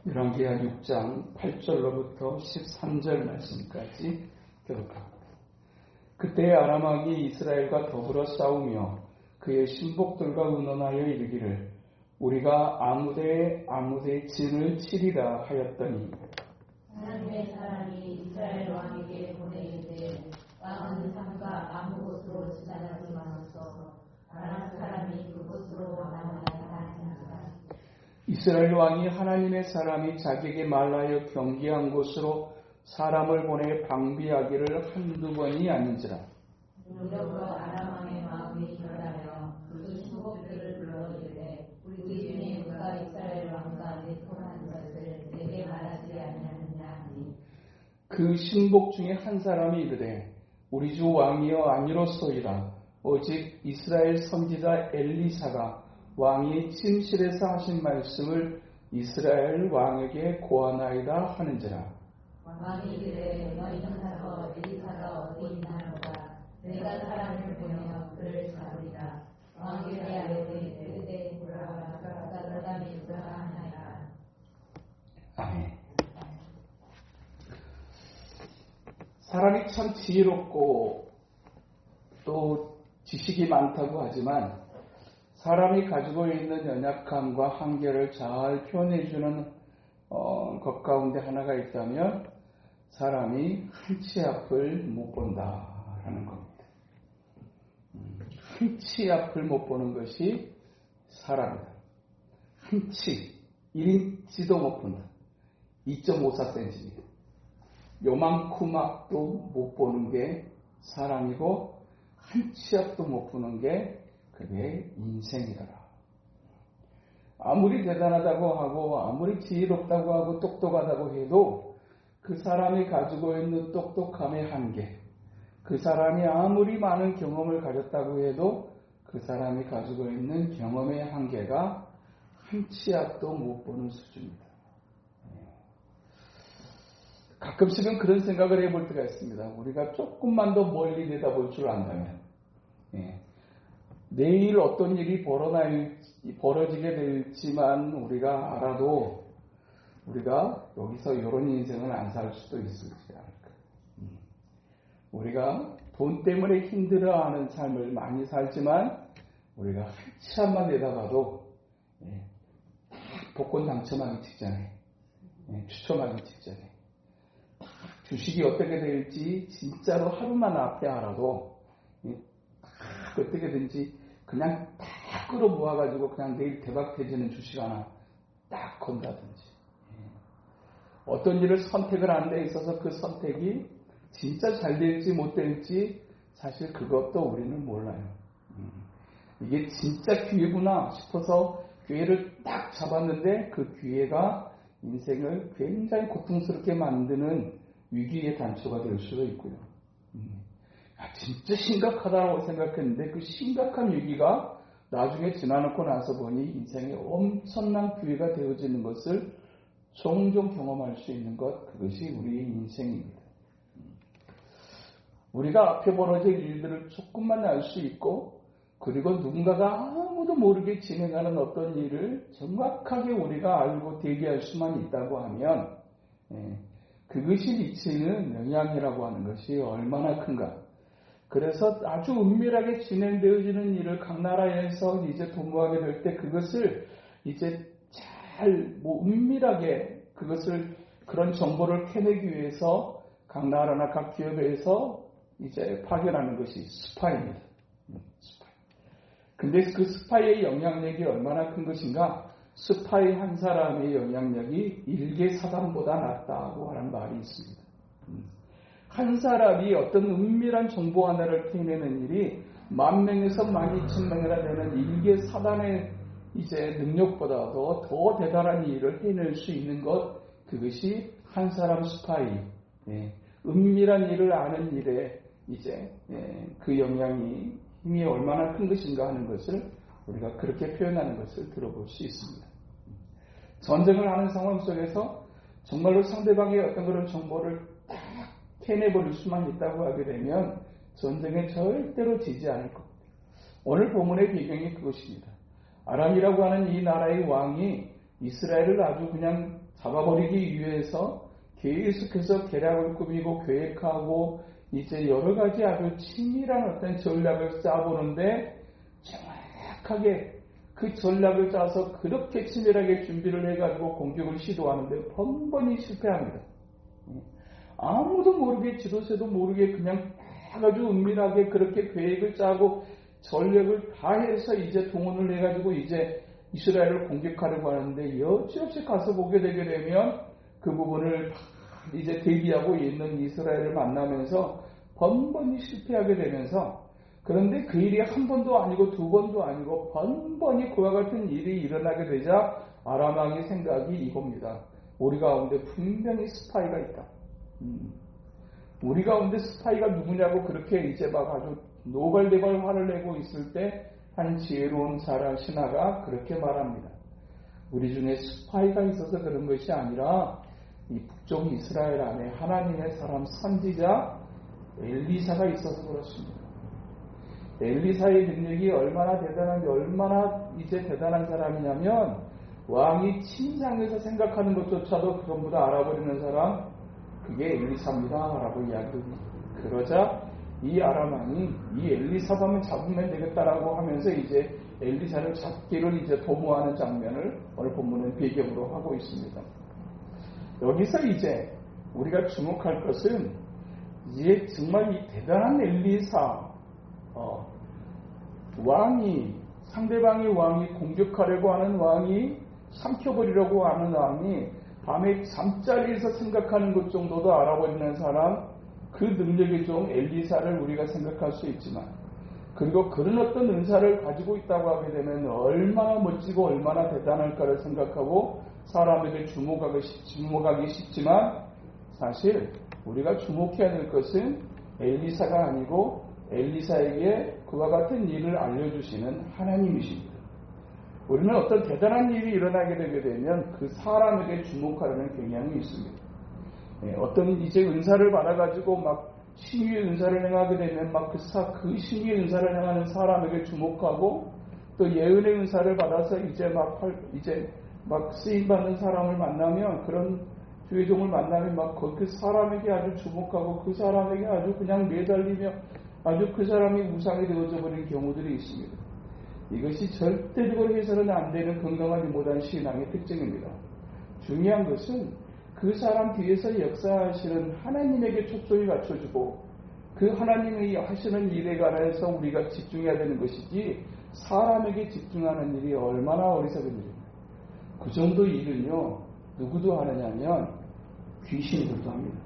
열왕기하 6장 8절로부터 13절 말씀까지 기록합니다. 그때 아람 왕이 이스라엘과 더불어 싸우며 그의 신복들과 의논하여 이르기를 우리가 아무데의 진을 치리라 하였더니 하나님의 사람이 이스라엘 왕에게 보내기를 왕은 산과 아무 곳으로 지나가지 마소서. 아람 사람이 그곳으로 왕하니라. 이스라엘 왕이 하나님의 사람이 자기에게 말하여 경계한 곳으로 사람을 보내 방비하기를 한두 번이 아닌지라. 무렵으로 아람 왕의 마음이 결하여 그 신복들을 불러이르되 우리 중에 누가 이스라엘 왕과 내통한 것을 내게 말하지 아니하느냐 하니 그 신복 중에 한 사람이 이르되 우리 주 왕이여 아니로소이다. 오직 이스라엘 선지자 엘리사가 왕이 침실에서 하신 말씀을 이스라엘 왕에게 고하나이다 하는지라. 왕이 이르되 너희는 가서 엘리사가 어디 있나로다. 내가 사람을 보내어 그를 잡으리라. 왕이 이르되 그대 돌아와 사람이 있으라 하나이다. 아멘. 사람이 참 지혜롭고 또 지식이 많다고 하지만 사람이 가지고 있는 연약함과 한계를 잘 표현해주는 것 가운데 하나가 있다면 사람이 한치 앞을 못 본다라는 겁니다. 한치 앞을 못 보는 것이 사람이다. 한치, 1인치도 못 본다. 2.54cm. 요만큼 앞도 못 보는 게 사람이고 한치 앞도 못 보는 게 그게 인생이더라. 아무리 대단하다고 하고 아무리 지혜롭다고 하고 똑똑하다고 해도 그 사람이 가지고 있는 똑똑함의 한계, 그 사람이 아무리 많은 경험을 가졌다고 해도 그 사람이 가지고 있는 경험의 한계가 한치 앞도 못 보는 수준입니다. 가끔씩은 그런 생각을 해볼 때가 있습니다. 우리가 조금만 더 멀리 내다볼 줄 안다면 내일 어떤 일이 벌어지게 될지만 우리가 알아도 우리가 여기서 이런 인생을 안 살 수도 있을지 않을까. 우리가 돈 때문에 힘들어하는 삶을 많이 살지만 우리가 한참만 내다봐도 복권 당첨하기 직전에 추첨하기 직전에 주식이 어떻게 될지 진짜로 하루만 앞에 알아도 어떻게 된지 그냥 다 끌어모아가지고 그냥 내일 대박 터지는 주식 하나 딱 건다든지 어떤 일을 선택을 하는 데 있어서 그 선택이 진짜 잘 될지 못 될지 사실 그것도 우리는 몰라요. 이게 진짜 기회구나 싶어서 기회를 딱 잡았는데 그 기회가 인생을 굉장히 고통스럽게 만드는 위기의 단초가 될 수도 있고요. 진짜 심각하다고 생각했는데 그 심각한 위기가 나중에 지나놓고 나서 보니 인생에 엄청난 기회가 되어지는 것을 종종 경험할 수 있는 것, 그것이 우리의 인생입니다. 우리가 앞에 벌어질 일들을 조금만 알 수 있고 그리고 누군가가 아무도 모르게 진행하는 어떤 일을 정확하게 우리가 알고 대비할 수만 있다고 하면 그것이 미치는 영향이라고 하는 것이 얼마나 큰가. 그래서 아주 은밀하게 진행되어지는 일을 각 나라에서 이제 도모하게 될 때 그것을 이제 잘 은밀하게 그것을 그런 정보를 캐내기 위해서 각 나라나 각 기업에서 이제 파견하는 것이 스파이입니다. 스파이. 근데 그 스파이의 영향력이 얼마나 큰 것인가? 스파이 한 사람의 영향력이 일개 사단보다 낫다고 하는 말이 있습니다. 한 사람이 어떤 은밀한 정보 하나를 캐내는 일이 10,000명에서 12,000명이나 되는 일개 사단의 이제 능력보다도 더 대단한 일을 해낼 수 있는 것, 그것이 한 사람 스파이, 은밀한 일을 아는 일에 이제 그 영향이 힘이 얼마나 큰 것인가 하는 것을 우리가 그렇게 표현하는 것을 들어볼 수 있습니다. 전쟁을 하는 상황 속에서 정말로 상대방의 어떤 그런 정보를 딱 캐내버릴 수만 있다고 하게 되면 전쟁에 절대로 지지 않을 겁니다. 오늘 본문의 배경이 그것입니다. 아람이라고 하는 이 나라의 왕이 이스라엘을 아주 그냥 잡아버리기 위해서 계속해서 계략을 꾸미고 계획하고 이제 여러 가지 아주 치밀한 어떤 전략을 짜보는데 정확하게 그 전략을 짜서 그렇게 치밀하게 준비를 해가지고 공격을 시도하는데 번번이 실패합니다. 아무도 모르게 지도세도 모르게 그냥 아주 은밀하게 그렇게 계획을 짜고 전략을 다 해서 이제 동원을 해가지고 이제 이스라엘을 공격하려고 하는데 여지없이 가서 보게 되게 되면 그 부분을 이제 대비하고 있는 이스라엘을 만나면서 번번이 실패하게 되면서 그런데 그 일이 한 번도 아니고 두 번도 아니고 번번이 그와 같은 일이 일어나게 되자 아람 왕의 생각이 이겁니다. 우리 가운데 분명히 스파이가 있다. 우리 가운데 스파이가 누구냐고 그렇게 이제 막 아주 노발대발 화를 내고 있을 때 한 지혜로운 사람 신하가 그렇게 말합니다. 우리 중에 스파이가 있어서 그런 것이 아니라 이 북쪽 이스라엘 안에 하나님의 사람 선지자 엘리사가 있어서 그렇습니다. 엘리사의 능력이 얼마나 대단한지 얼마나 이제 대단한 사람이냐면 왕이 침상에서 생각하는 것조차도 그것보다 알아버리는 사람 그게 엘리사입니다 라고 이야기합니다. 그러자 이 아람 왕이 이 엘리사만 잡으면 되겠다라고 하면서 이제 엘리사를 잡기를 이제 도모하는 장면을 오늘 본문은 배경으로 하고 있습니다. 여기서 이제 우리가 주목할 것은 이제 정말 이 대단한 엘리사 왕이 상대방의 왕이 공격하려고 하는 왕이 삼켜버리려고 하는 왕이 밤에 잠자리에서 생각하는 것 정도도 알아버리는 사람 그 능력의 종 엘리사를 우리가 생각할 수 있지만 그리고 그런 어떤 은사를 가지고 있다고 하게 되면 얼마나 멋지고 얼마나 대단할까를 생각하고 사람에게 주목하기 쉽지만 사실 우리가 주목해야 될 것은 엘리사가 아니고 엘리사에게 그와 같은 일을 알려주시는 하나님이십니다. 우리는 어떤 대단한 일이 일어나게 되게 되면 그 사람에게 주목하려는 경향이 있습니다. 어떤 이제 은사를 받아가지고 막 신유의 은사를 행하게 되면 막 그 신유의 은사를 행하는 사람에게 주목하고 또 예언의 은사를 받아서 이제 막 쓰임받는 사람을 만나면 그런 주의 종을 만나면 막 그 사람에게 아주 주목하고 그 사람에게 아주 그냥 매달리며 아주 그 사람이 우상이 되어져 버린 경우들이 있습니다. 이것이 절대적으로 해서는 안 되는 건강하지 못한 신앙의 특징입니다. 중요한 것은 그 사람 뒤에서 역사하시는 하나님에게 초점이 맞춰주고 그 하나님이 하시는 일에 관해서 우리가 집중해야 되는 것이지 사람에게 집중하는 일이 얼마나 어리석은 일입니다. 그 정도 일은요 누구도 하느냐면 귀신들도 합니다.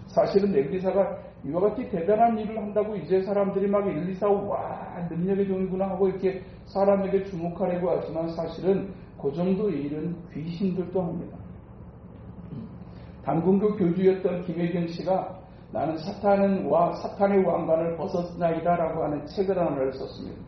사실은 엘리사가 이와 같이 대단한 일을 한다고 이제 사람들이 막 엘리사 와 능력의 종이구나 하고 이렇게 사람에게 주목하려고 하지만 사실은 그 정도 일은 귀신들도 합니다. 단군교 교주였던 김혜경 씨가 나는 사탄의 왕관을 벗었나이다 라고 하는 책을 하나를 썼습니다.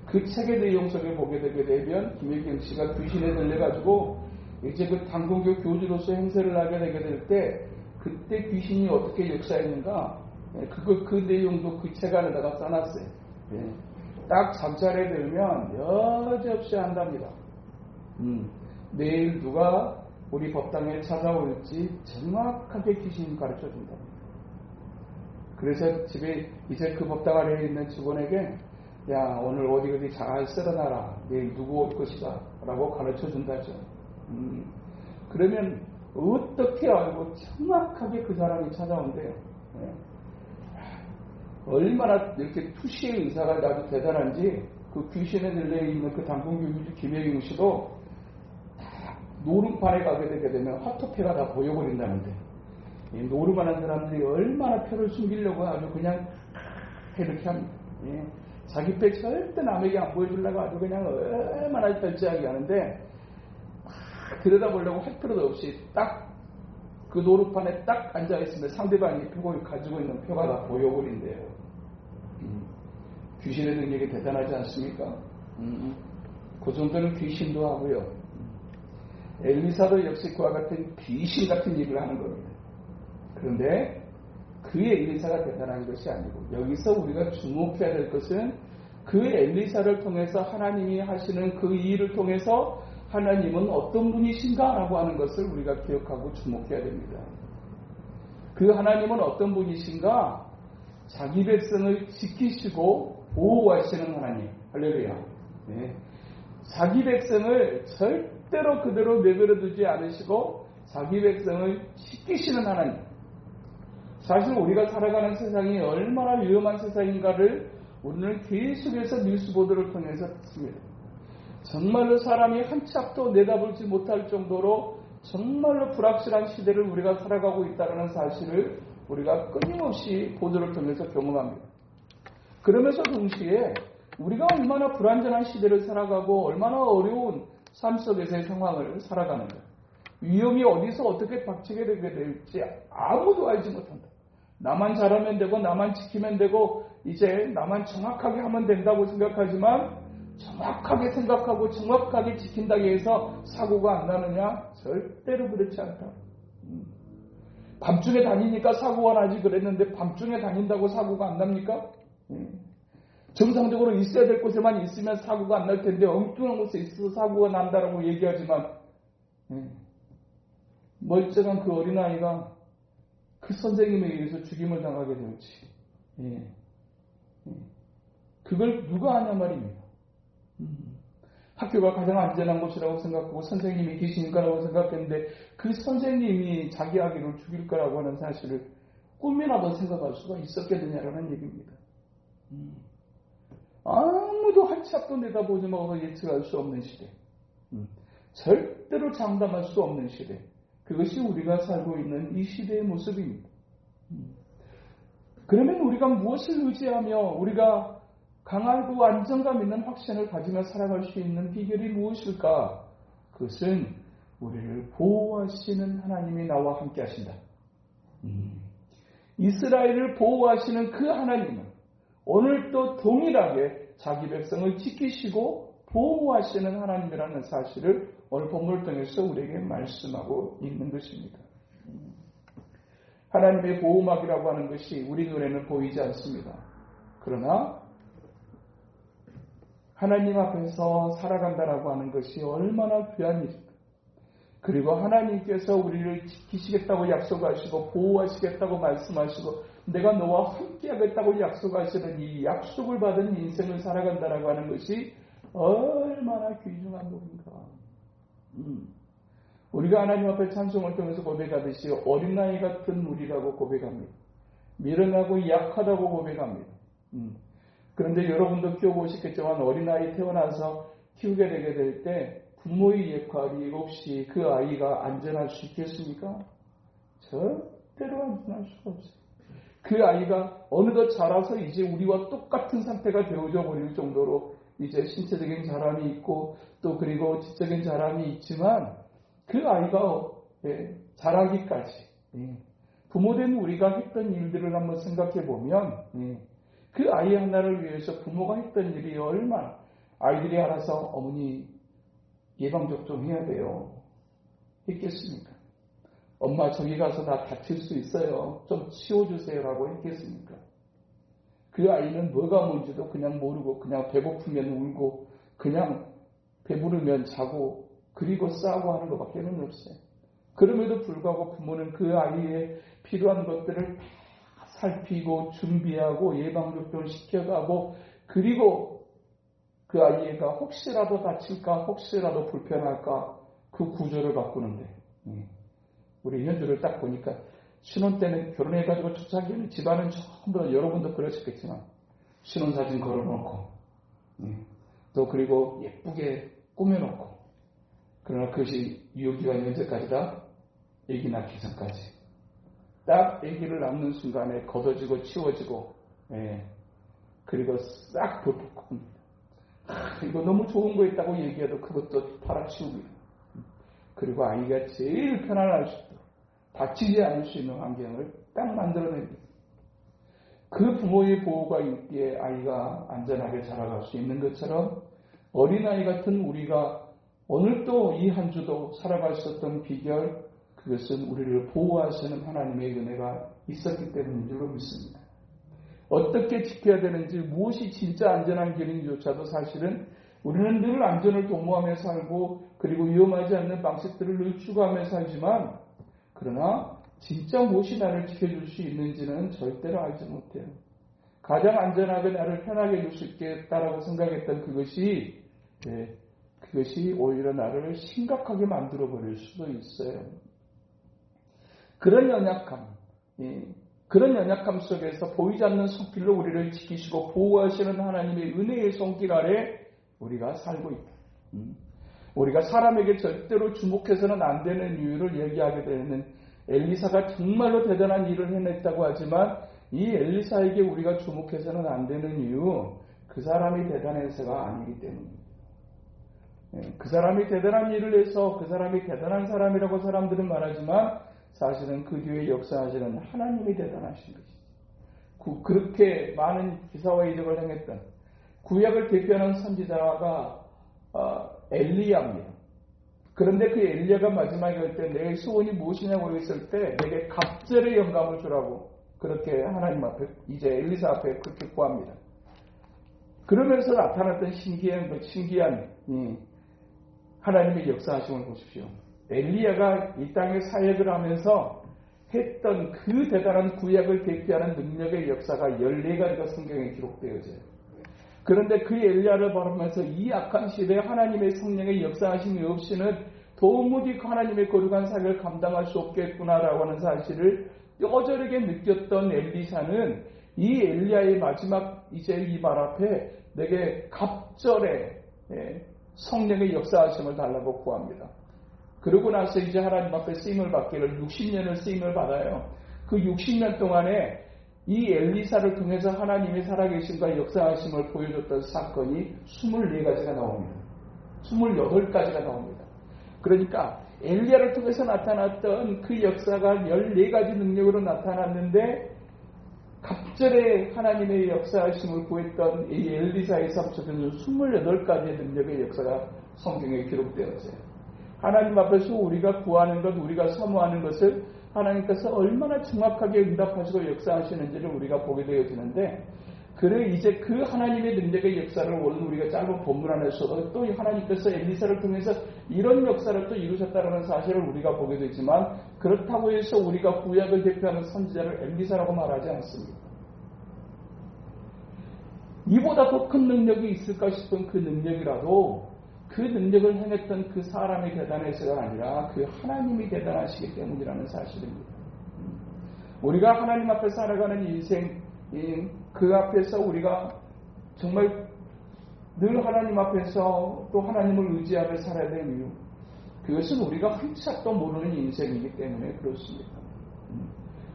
그 책의 내용 속에 보게 되게 되면 김혜경 씨가 귀신에 들려가지고 이제 그 단군교 교주로서 행세를 하게 되게 될 때 그때 귀신이 어떻게 역사했는가 그 내용도 그 책 안에다가 써놨어요. 딱 잠자리에 들면 여지없이 한답니다. 내일 누가 우리 법당에 찾아올지 정확하게 귀신이 가르쳐 준답니다. 그래서 집에 이제 그 법당 아래에 있는 직원에게 야 오늘 어디 잘 쓸어놔라 내일 누구 올 것이다 라고 가르쳐 준다죠. 그러면 어떻게 알고 정확하게 그 사람이 찾아온대요. 얼마나 이렇게 투시의 의사가 아주 대단한지 그 귀신에 들려있는 그 단군교 김혜경 씨도 노름판에 가게 되게 되면 화투패가 다 보여버린다는데 이 노름하는 사람들이 얼마나 표를 숨기려고 아주 그냥 이렇게 합니다. 자기 패 절대 남에게 안 보여주려고 아주 그냥 얼마나 절제하게 하는데 들여다보려고 할 필요도 없이 딱 그 노름판에 딱 앉아있으면 상대방이 표를 가지고 있는 표가 다 보여버린대요. 귀신의 능력이 대단하지 않습니까? 그 정도는 귀신도 하고요. 엘리사도 역시 그와 같은 귀신 같은 일을 하는 겁니다. 그런데 그 엘리사가 대단한 것이 아니고 여기서 우리가 주목해야 될 것은 그 엘리사를 통해서 하나님이 하시는 그 일을 통해서 하나님은 어떤 분이신가라고 하는 것을 우리가 기억하고 주목해야 됩니다. 그 하나님은 어떤 분이신가? 자기 백성을 지키시고 보호하시는 하나님. 할렐루야. 네. 자기 백성을 절대로 그대로 내버려 두지 않으시고 자기 백성을 지키시는 하나님. 사실 우리가 살아가는 세상이 얼마나 위험한 세상인가를 오늘 계속해서 뉴스 보도를 통해서 듣습니다. 정말로 사람이 한 치 앞도 내다보지 못할 정도로 정말로 불확실한 시대를 우리가 살아가고 있다는 사실을 우리가 끊임없이 보도를 통해서 경험합니다. 그러면서 동시에 우리가 얼마나 불안전한 시대를 살아가고 얼마나 어려운 삶 속에서의 상황을 살아가는가. 위험이 어디서 어떻게 닥치게 되게 될지 아무도 알지 못한다. 나만 잘하면 되고 나만 지키면 되고 이제 나만 정확하게 하면 된다고 생각하지만 정확하게 생각하고 정확하게 지킨다고 해서 사고가 안 나느냐? 절대로 그렇지 않다. 밤중에 다니니까 사고가 나지 그랬는데 밤중에 다닌다고 사고가 안 납니까? 정상적으로 있어야 될 곳에만 있으면 사고가 안 날 텐데 엉뚱한 곳에 있어서 사고가 난다라고 얘기하지만 멀쩡한 그 어린아이가 그 선생님에 의해서 죽임을 당하게 될지 그걸 누가 아냐 말입니다. 학교가 가장 안전한 곳이라고 생각하고 선생님이 계신 거라고 생각했는데 그 선생님이 자기 아기를 죽일 거라고 하는 사실을 꿈이라도 생각할 수가 있었겠느냐라는 얘기입니다. 아무도 한 치 앞도 내다보지 못해서 예측할 수 없는 시대. 절대로 장담할 수 없는 시대. 그것이 우리가 살고 있는 이 시대의 모습입니다. 그러면 우리가 무엇을 의지하며 우리가 강하고 안정감 있는 확신을 가지며 살아갈 수 있는 비결이 무엇일까? 그것은 우리를 보호하시는 하나님이 나와 함께 하신다. 이스라엘을 보호하시는 그 하나님은 오늘도 동일하게 자기 백성을 지키시고 보호하시는 하나님이라는 사실을 오늘 본문을 통해서 우리에게 말씀하고 있는 것입니다. 하나님의 보호막이라고 하는 것이 우리 눈에는 보이지 않습니다. 그러나 하나님 앞에서 살아간다라고 하는 것이 얼마나 귀한 일입니까? 그리고 하나님께서 우리를 지키시겠다고 약속하시고 보호하시겠다고 말씀하시고 내가 너와 함께 하겠다고 약속하시는 이 약속을 받은 인생을 살아간다라고 하는 것이 얼마나 귀중한 법인가. 우리가 하나님 앞에 찬송을 통해서 고백하듯이 어린아이 같은 우리라고 고백합니다. 미련하고 약하다고 고백합니다. 그런데 여러분도 키워보시겠지만 어린아이 태어나서 키우게 되게 될 때 부모의 역할이 혹시 그 아이가 안전할 수 있겠습니까? 절대로 안전할 수가 없어요. 그 아이가 어느덧 자라서 이제 우리와 똑같은 상태가 되어져 버릴 정도로 이제 신체적인 자람이 있고 또 그리고 지적인 자람이 있지만 그 아이가 자라기까지 부모된 우리가 했던 일들을 한번 생각해 보면 그 아이 하나를 위해서 부모가 했던 일이 얼마나 아이들이 알아서 어머니 예방접종 해야 돼요. 했겠습니까? 엄마 저기 가서 나 다칠 수 있어요. 좀 치워주세요라고 했겠습니까? 그 아이는 뭐가 뭔지도 그냥 모르고 그냥 배고프면 울고 그냥 배부르면 자고 그리고 싸고 하는 것밖에는 없어요. 그럼에도 불구하고 부모는 그 아이의 필요한 것들을 다 살피고 준비하고 예방접종을 시켜가고 그리고 그 아이가 혹시라도 다칠까 혹시라도 불편할까 그 구조를 바꾸는데 우리 현주를 딱 보니까 신혼 때는 결혼해가지고 초창기에는 집안은 전부 다 여러분도 그러셨겠지만 신혼사진 걸어놓고 또 그리고 예쁘게 꾸며놓고 그러나 그것이 유효기간 현재까지다 아기 낳기 전까지 딱 아기를 낳는 순간에 걷어지고 치워지고 그리고 싹 불붙고 이거 너무 좋은 거 있다고 얘기해도 그것도 팔아치우고 그리고 아이가 제일 편안할 수 있도록 다치지 않을 수 있는 환경을 딱 만들어냅니다. 그 부모의 보호가 있기에 아이가 안전하게 자라갈 수 있는 것처럼 어린아이 같은 우리가 오늘도 이 한 주도 살아갈 수 있었던 비결 그것은 우리를 보호하시는 하나님의 은혜가 있었기 때문인 줄로 믿습니다. 어떻게 지켜야 되는지 무엇이 진짜 안전한 길인지조차도 사실은 우리는 늘 안전을 도모하며 살고 그리고 위험하지 않는 방식들을 늘 추구하며 살지만 그러나 진짜 무엇이 나를 지켜줄 수 있는지는 절대로 알지 못해요. 가장 안전하게 나를 편하게 해줄 수 있겠다라고 생각했던 그것이 오히려 나를 심각하게 만들어버릴 수도 있어요. 그런 연약함 속에서 보이지 않는 손길로 우리를 지키시고 보호하시는 하나님의 은혜의 손길 아래 우리가 살고 있다. 우리가 사람에게 절대로 주목해서는 안 되는 이유를 얘기하게 되는 엘리사가 정말로 대단한 일을 해냈다고 하지만 이 엘리사에게 우리가 주목해서는 안 되는 이유, 그 사람이 대단해서가 아니기 때문입니다. 그 사람이 대단한 일을 해서 그 사람이 대단한 사람이라고 사람들은 말하지만 사실은 그 뒤에 역사하시는 하나님이 대단하신 것이죠. 그렇게 많은 기사와 이적을 행했던 구약을 대표하는 선지자가 엘리야입니다. 그런데 그 엘리야가 마지막에 할 때 내 소원이 무엇이냐고 했을 때 내게 갑절의 영감을 주라고 그렇게 하나님 앞에 이제 엘리사 앞에 그렇게 구합니다. 그러면서 나타났던 신기한 하나님의 역사하심을 보십시오. 엘리야가 이 땅에 사역을 하면서 했던 그 대단한 구약을 대표하는 능력의 역사가 14가지가 성경에 기록되어져요. 그런데 그 엘리야를 바라보면서 이 악한 시대에 하나님의 성령의 역사하심이 없이는 도무지 하나님의 거룩한 사역을 감당할 수 없겠구나라고 하는 사실을 뼈저리게 느꼈던 엘리사는 이 엘리야의 마지막 이제 이 말 앞에 내게 갑절의 성령의 역사하심을 달라고 구합니다. 그러고 나서 이제 하나님 앞에 쓰임을 받기를 60년을 쓰임을 받아요. 그 60년 동안에 이 엘리사를 통해서 하나님의 살아계심과 역사하심을 보여줬던 사건이 24가지가 나옵니다. 28가지가 나옵니다. 그러니까 엘리야를 통해서 나타났던 그 역사가 14가지 능력으로 나타났는데 갑절의 하나님의 역사하심을 구했던 이 엘리사의 삶 속에는 28가지의 능력의 역사가 성경에 기록되었어요. 하나님 앞에서 우리가 구하는 것, 우리가 사모하는 것을 하나님께서 얼마나 정확하게 응답하시고 역사하시는지를 우리가 보게 되어지는데 그래 이제 그 하나님의 능력의 역사를 오늘 우리가 짧은 본문 안에서도 또 하나님께서 엘리사를 통해서 이런 역사를 또 이루셨다는 사실을 우리가 보게 되지만 그렇다고 해서 우리가 구약을 대표하는 선지자를 엘리사라고 말하지 않습니다. 이보다 더 큰 능력이 있을까 싶은 그 능력이라도 그 능력을 행했던 그 사람이 대단해서가 아니라 그 하나님이 대단하시기 때문이라는 사실입니다. 우리가 하나님 앞에 살아가는 인생, 그 앞에서 우리가 정말 늘 하나님 앞에서 또 하나님을 의지하며 살아야 될 이유, 그것은 우리가 한참도 모르는 인생이기 때문에 그렇습니다.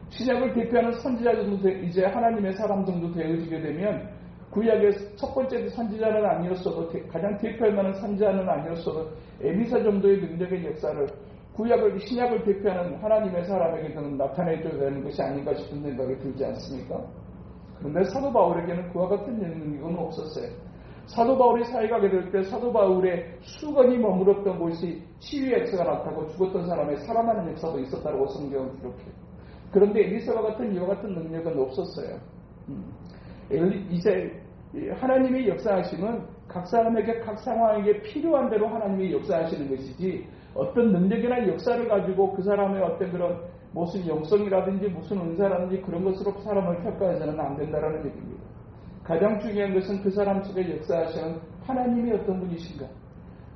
신약을 대표하는 선지자들도 이제 하나님의 사람 정도 되어지게 되면 구약의 첫 번째 선지자는 아니었어도 가장 대표할 만한 선지자는 아니었어도 엘리사 정도의 능력의 역사를 신약을 대표하는 하나님의 사람에게는 나타내줘야 되는 것이 아닌가 싶은 생각이 들지 않습니까? 그런데 사도 바울에게는 그와 같은 능력은 없었어요. 사도 바울이 사역하게 될 때 사도 바울의 수건이 머물렀던 곳이 치유의 역사가 나타나고 죽었던 사람의 살아나는 역사도 있었다고 성경은 기록해요. 그런데 엘리사와 같은 이와 같은 능력은 없었어요. 이제 하나님의 역사하심은 각 사람에게 각 상황에게 필요한 대로 하나님이 역사하시는 것이지 어떤 능력이나 역사를 가지고 그 사람의 어떤 그런 무슨 영성이라든지 무슨 은사라든지 그런 것으로 사람을 평가해서는 안 된다는 얘기입니다. 가장 중요한 것은 그 사람 속에 역사하시는 하나님이 어떤 분이신가.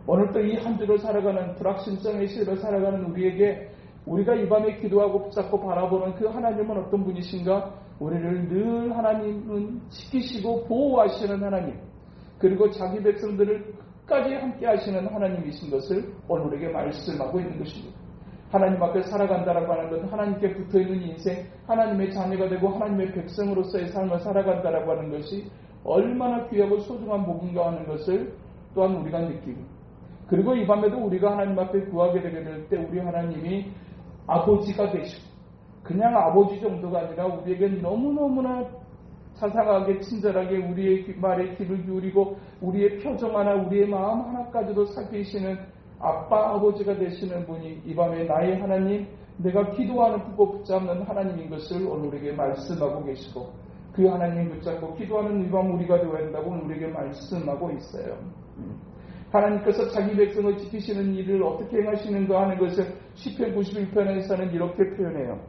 오늘 또 이 한 주를 살아가는 불확실성의 시대를 살아가는 우리에게 우리가 이 밤에 기도하고 붙잡고 바라보는 그 하나님은 어떤 분이신가. 우리를 늘 하나님은 지키시고 보호하시는 하나님, 그리고 자기 백성들을 끝까지 함께 하시는 하나님이신 것을 오늘 우리에게 말씀하고 있는 것입니다. 하나님 앞에 살아간다라고 하는 것은 하나님께 붙어있는 인생, 하나님의 자녀가 되고 하나님의 백성으로서의 삶을 살아간다라고 하는 것이 얼마나 귀하고 소중한 복인가 하는 것을 또한 우리가 느끼고, 그리고 이 밤에도 우리가 하나님 앞에 구하게 되게 될 때 우리 하나님이 아버지가 되시고 그냥 아버지 정도가 아니라 우리에게 너무너무나 자상하게 친절하게 우리의 말에 귀를 기울이고 우리의 표정 하나 우리의 마음 하나까지도 살피시는 아빠 아버지가 되시는 분이 이 밤에 나의 하나님, 내가 기도하는 붙잡는 하나님인 것을 오늘 우리에게 말씀하고 계시고 그 하나님 붙잡고 기도하는 이 밤 우리가 되어야 한다고 오늘 우리에게 말씀하고 있어요. 하나님께서 자기 백성을 지키시는 일을 어떻게 행하시는가 하는 것을 시편 91편에서는 이렇게 표현해요.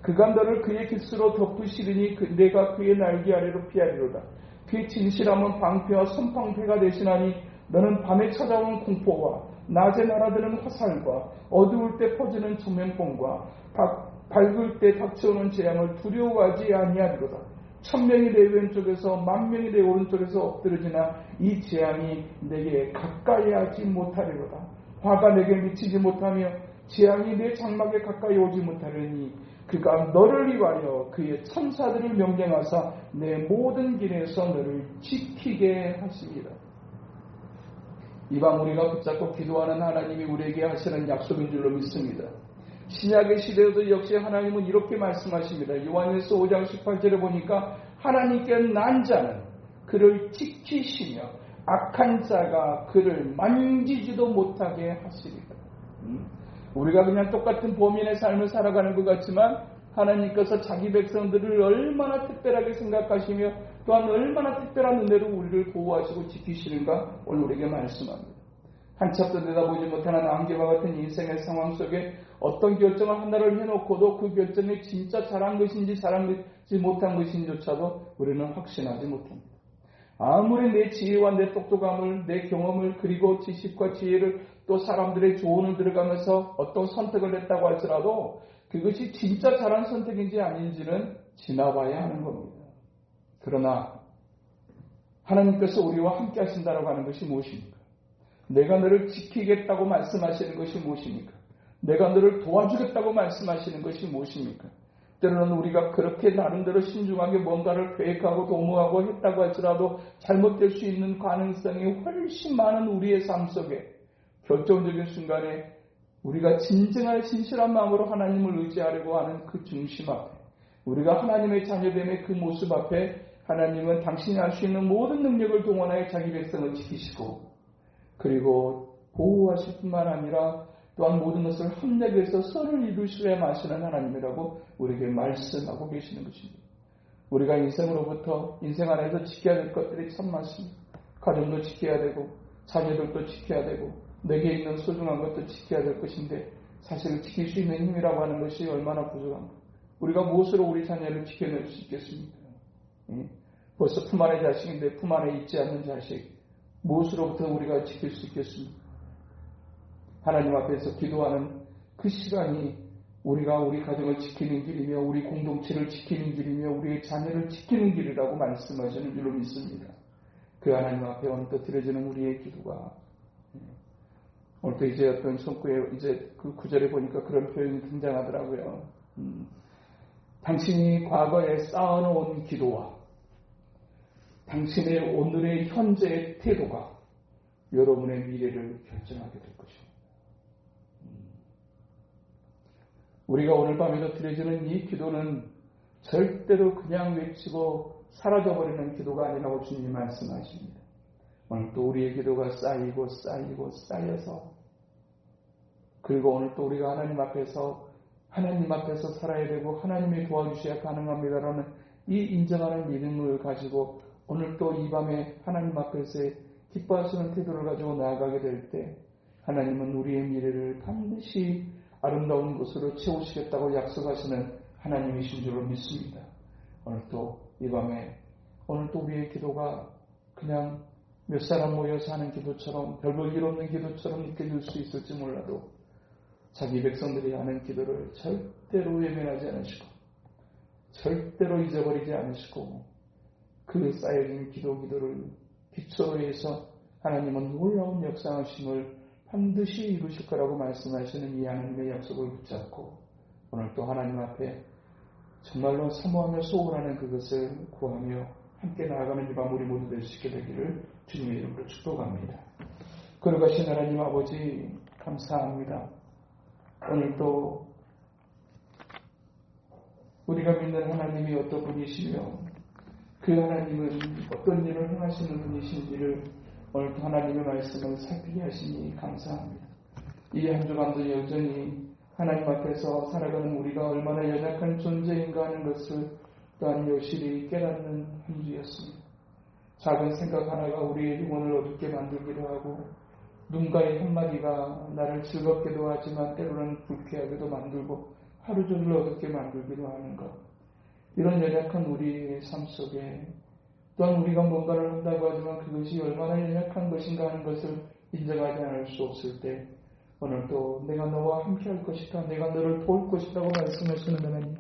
그가 너를 그의 깃으로 덮으시리니 내가 그의 날개 아래로 피하리로다. 그의 진실함은 방패와 선방패가 되시나니 너는 밤에 찾아오는 공포와 낮에 날아드는 화살과 어두울 때 퍼지는 조명봉과 밝을 때 닥쳐오는 재앙을 두려워하지 아니하리로다. 1000명이 내 왼쪽에서 10,000명이 내 오른쪽에서 엎드러지나 이 재앙이 내게 가까이 하지 못하리로다. 화가 내게 미치지 못하며 재앙이 내 장막에 가까이 오지 못하려니 그가 너를 위하여 그의 천사들을 명령하사 내 모든 길에서 너를 지키게 하시리라. 이밤 우리가 붙잡고 기도하는 하나님이 우리에게 하시는 약속인 줄로 믿습니다. 신약의 시대에도 역시 하나님은 이렇게 말씀하십니다. 요한일서 5장 18절에 보니까 하나님께 난 자는 그를 지키시며 악한 자가 그를 만지지도 못하게 하시리라. 우리가 그냥 똑같은 범인의 삶을 살아가는 것 같지만 하나님께서 자기 백성들을 얼마나 특별하게 생각하시며 또한 얼마나 특별한 은혜로 우리를 보호하시고 지키시는가 오늘 우리에게 말씀합니다. 한참도 내다보지 못하는 안개와 같은 인생의 상황 속에 어떤 결정을 하나를 해놓고도 그 결정이 진짜 잘한 것인지 잘하지 못한 것인지조차도 우리는 확신하지 못합니다. 아무리 내 지혜와 내 똑똑함을, 내 경험을, 그리고 지식과 지혜를 또 사람들의 조언을 들어가면서 어떤 선택을 했다고 할지라도 그것이 진짜 잘한 선택인지 아닌지는 지나봐야 하는 겁니다. 그러나 하나님께서 우리와 함께 하신다고 하는 것이 무엇입니까? 내가 너를 지키겠다고 말씀하시는 것이 무엇입니까? 내가 너를 도와주겠다고 말씀하시는 것이 무엇입니까? 때로는 우리가 그렇게 나름대로 신중하게 뭔가를 계획하고 도모하고 했다고 할지라도 잘못될 수 있는 가능성이 훨씬 많은 우리의 삶 속에 결정적인 순간에 우리가 진정한 진실한 마음으로 하나님을 의지하려고 하는 그 중심 앞에 우리가 하나님의 자녀됨의 그 모습 앞에 하나님은 당신이 할 수 있는 모든 능력을 동원하여 자기 백성을 지키시고 그리고 보호하실 뿐만 아니라 또한 모든 것을 합력해서 선을 이루시려 마시는 하나님이라고 우리에게 말씀하고 계시는 것입니다. 우리가 인생 안에서 지켜야 될 것들이 참 많습니다. 가정도 지켜야 되고 자녀들도 지켜야 되고 내게 있는 소중한 것도 지켜야 될 것인데 사실 지킬 수 있는 힘이라고 하는 것이 얼마나 부족합니까? 우리가 무엇으로 우리 자녀를 지켜낼 수 있겠습니까? 벌써 품 안의 자식인데 품 안에 있지 않는 자식 무엇으로부터 우리가 지킬 수 있겠습니까? 하나님 앞에서 기도하는 그 시간이 우리가 우리 가정을 지키는 길이며 우리 공동체를 지키는 길이며 우리의 자녀를 지키는 길이라고 말씀하시는 줄로 믿습니다. 그 하나님 앞에 오늘도 드려지는 우리의 기도가 오늘도 이제 어떤 손구에 이제 그 구절에 보니까 그런 표현이 등장하더라고요. 당신이 과거에 쌓아놓은 기도와 당신의 오늘의 현재의 태도가 여러분의 미래를 결정하게 될 것입니다. 우리가 오늘 밤에도 드려지는 이 기도는 절대로 그냥 외치고 사라져버리는 기도가 아니라고 주님이 말씀하십니다. 오늘 또 우리의 기도가 쌓이고 쌓여서 그리고 오늘 또 우리가 하나님 앞에서 살아야 되고 하나님이 도와주셔야 가능합니다라는 이 인정하는 믿음을 가지고 오늘 또 이 밤에 하나님 앞에서 기뻐하시는 태도를 가지고 나아가게 될 때 하나님은 우리의 미래를 반드시 아름다운 것으로 채우시겠다고 약속하시는 하나님이신 줄로 믿습니다. 오늘 또 이 밤에 오늘 또 우리의 기도가 그냥 몇 사람 모여서 하는 기도처럼 별 볼 일 없는 기도처럼 느껴질 수 있을지 몰라도 자기 백성들이 하는 기도를 절대로 외면하지 않으시고 절대로 잊어버리지 않으시고 그 쌓여진 기도를 기초로 해서 하나님은 놀라운 역사하심을 반드시 이루실 거라고 말씀하시는 이 하나님의 약속을 붙잡고 오늘 또 하나님 앞에 정말로 사모하며 소원하는 그것을 구하며 함께 나아가는 이 밤 우리 모두 될 수 있게 되기를 주님의 이름으로 축복합니다. 거룩하신 하나님 아버지 감사합니다. 오늘 또 우리가 믿는 하나님이 어떤 분이시며 그 하나님은 어떤 일을 행하시는 분이신지를 오늘 하나님의 말씀을 살피게 하시니 감사합니다. 이 한 주간도 여전히 하나님 앞에서 살아가는 우리가 얼마나 연약한 존재인가 하는 것을 또한 여실히 깨닫는 한 주였습니다. 작은 생각 하나가 우리의 영혼을 어둡게 만들기도 하고 누군가의 한마디가 나를 즐겁게도 하지만 때로는 불쾌하게도 만들고 하루 종일 어둡게 만들기도 하는 것. 이런 연약한 우리의 삶 속에 또한 우리가 뭔가를 한다고 하지만 그것이 얼마나 연약한 것인가 하는 것을 인정하지 않을 수 없을 때 오늘도 내가 너와 함께 할 것이다. 내가 너를 도울 것이라고 말씀하시는 하나님.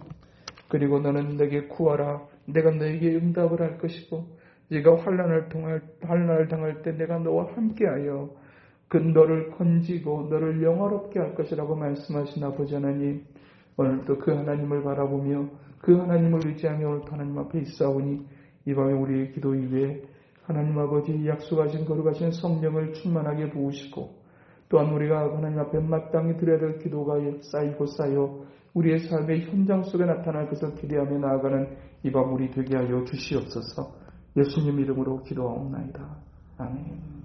그리고 너는 내게 구하라. 내가 너에게 응답을 할 것이고 네가 환난을 당할 때 내가 너와 함께하여 그 너를 건지고 너를 영화롭게 할 것이라고 말씀하신 아버지 하나님. 오늘도 그 하나님을 바라보며 그 하나님을 의지하며 오늘도 하나님 앞에 있사오니 이 밤에 우리의 기도 위에 하나님 아버지 약속하신 거룩하신 성령을 충만하게 부으시고 또한 우리가 하나님 앞에 마땅히 드려야 될 기도가 쌓이고 쌓여 우리의 삶의 현장 속에 나타날 것을 기대하며 나아가는 이 밤 우리 되게 하여 주시옵소서. 예수님 이름으로 기도하옵나이다. 아멘.